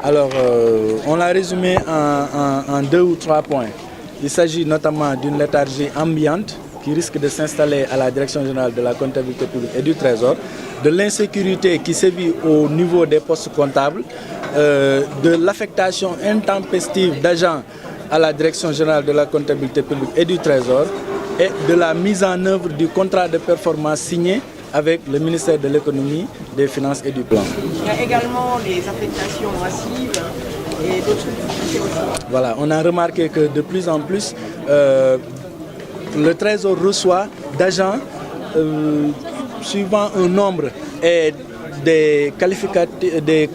Alors, on l'a résumé en 2 ou 3 points. Il s'agit notamment d'une léthargie ambiante qui risque de s'installer à la Direction générale de la comptabilité publique et du Trésor, de l'insécurité qui sévit au niveau des postes comptables, de l'affectation intempestive d'agents à la Direction générale de la comptabilité publique et du Trésor et de la mise en œuvre du contrat de performance signé avec le ministère de l'économie, des finances et du plan. Il y a également les affectations massives et d'autres difficultés aussi. Voilà, on a remarqué que de plus en plus, le Trésor reçoit d'agents suivant un nombre et des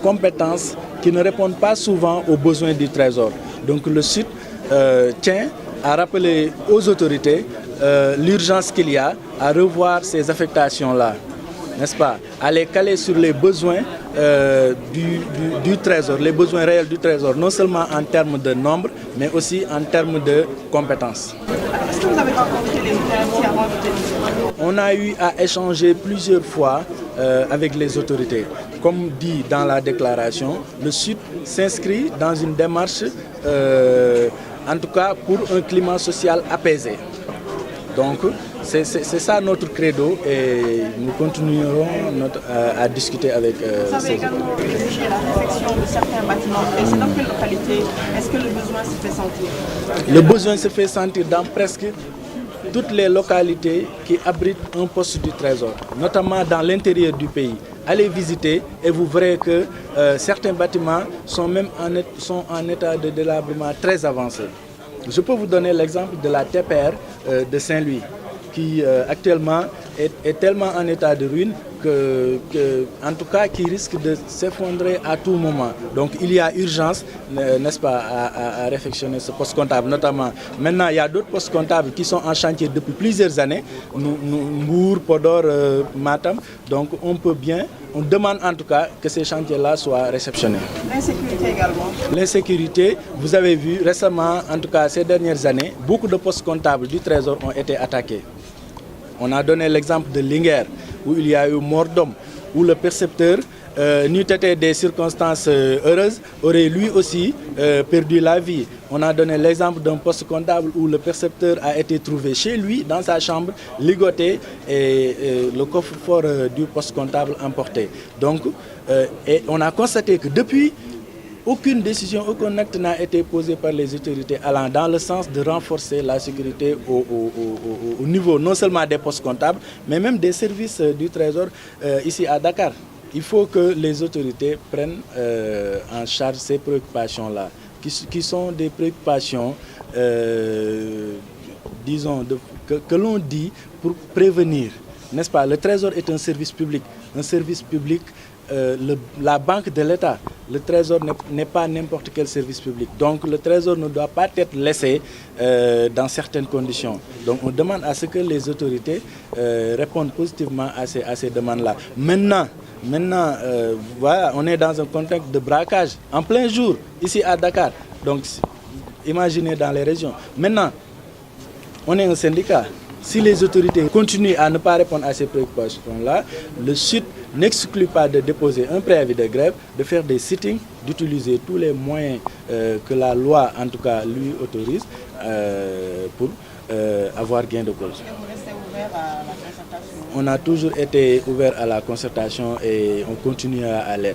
compétences qui ne répondent pas souvent aux besoins du Trésor. Donc le SUD tient à rappeler aux autorités l'urgence qu'il y a à revoir ces affectations-là, n'est-ce pas, à les caler sur les besoins du Trésor, les besoins réels du Trésor, non seulement en termes de nombre, mais aussi en termes de compétences. Est-ce que vous avez rencontré les autorités avant de venir? On a eu à échanger plusieurs fois avec les autorités. Comme dit dans la déclaration, le SUD s'inscrit dans une démarche, en tout cas pour un climat social apaisé. Donc, c'est ça notre credo et nous continuerons à discuter avec Vous avez également exigé la réfection de certains bâtiments. Et c'est dans quelle localité est-ce que le besoin se fait sentir? Le besoin se fait sentir dans presque toutes les localités qui abritent un poste du Trésor, notamment dans l'intérieur du pays. Allez visiter et vous verrez que certains bâtiments sont même en état de délabrement très avancé. Je peux vous donner l'exemple de la TPR de Saint-Louis, qui actuellement est tellement en état de ruine en tout cas, qui risque de s'effondrer à tout moment. Donc il y a urgence, n'est-ce pas, à réfectionner ce poste comptable notamment. Maintenant, il y a d'autres postes comptables qui sont en chantier depuis plusieurs années, Mbour, Podor, Matam. Donc on demande en tout cas que ces chantiers-là soient réceptionnés. L'insécurité également. L'insécurité, vous avez vu récemment, en tout cas ces dernières années, beaucoup de postes comptables du Trésor ont été attaqués. On a donné l'exemple de Linguère, où il y a eu mort d'homme, où le percepteur, n'eût été des circonstances heureuses, aurait lui aussi perdu la vie. On a donné l'exemple d'un poste comptable où le percepteur a été trouvé chez lui, dans sa chambre, ligoté et le coffre-fort du poste comptable emporté. Donc, et on a constaté que depuis, aucune décision, aucun acte n'a été posé par les autorités allant dans le sens de renforcer la sécurité au niveau non seulement des postes comptables, mais même des services du Trésor ici à Dakar. Il faut que les autorités prennent en charge ces préoccupations-là, qui sont des préoccupations, disons, que l'on dit pour prévenir. N'est-ce pas? Le Trésor est un service public. Un service public, la banque de l'État. Le Trésor n'est pas n'importe quel service public. Donc le Trésor ne doit pas être laissé dans certaines conditions. Donc on demande à ce que les autorités répondent positivement à ces demandes-là. Maintenant, voilà, on est dans un contexte de braquage en plein jour, ici à Dakar. Donc imaginez dans les régions. Maintenant, on est un syndicat. Si les autorités continuent à ne pas répondre à ces préoccupations-là, le SUD n'exclut pas de déposer un préavis de grève, de faire des sittings, d'utiliser tous les moyens que la loi, en tout cas, lui autorise pour avoir gain de cause. Et vous restez ouvert à la concertation? On a toujours été ouvert à la concertation et on continuera à l'être.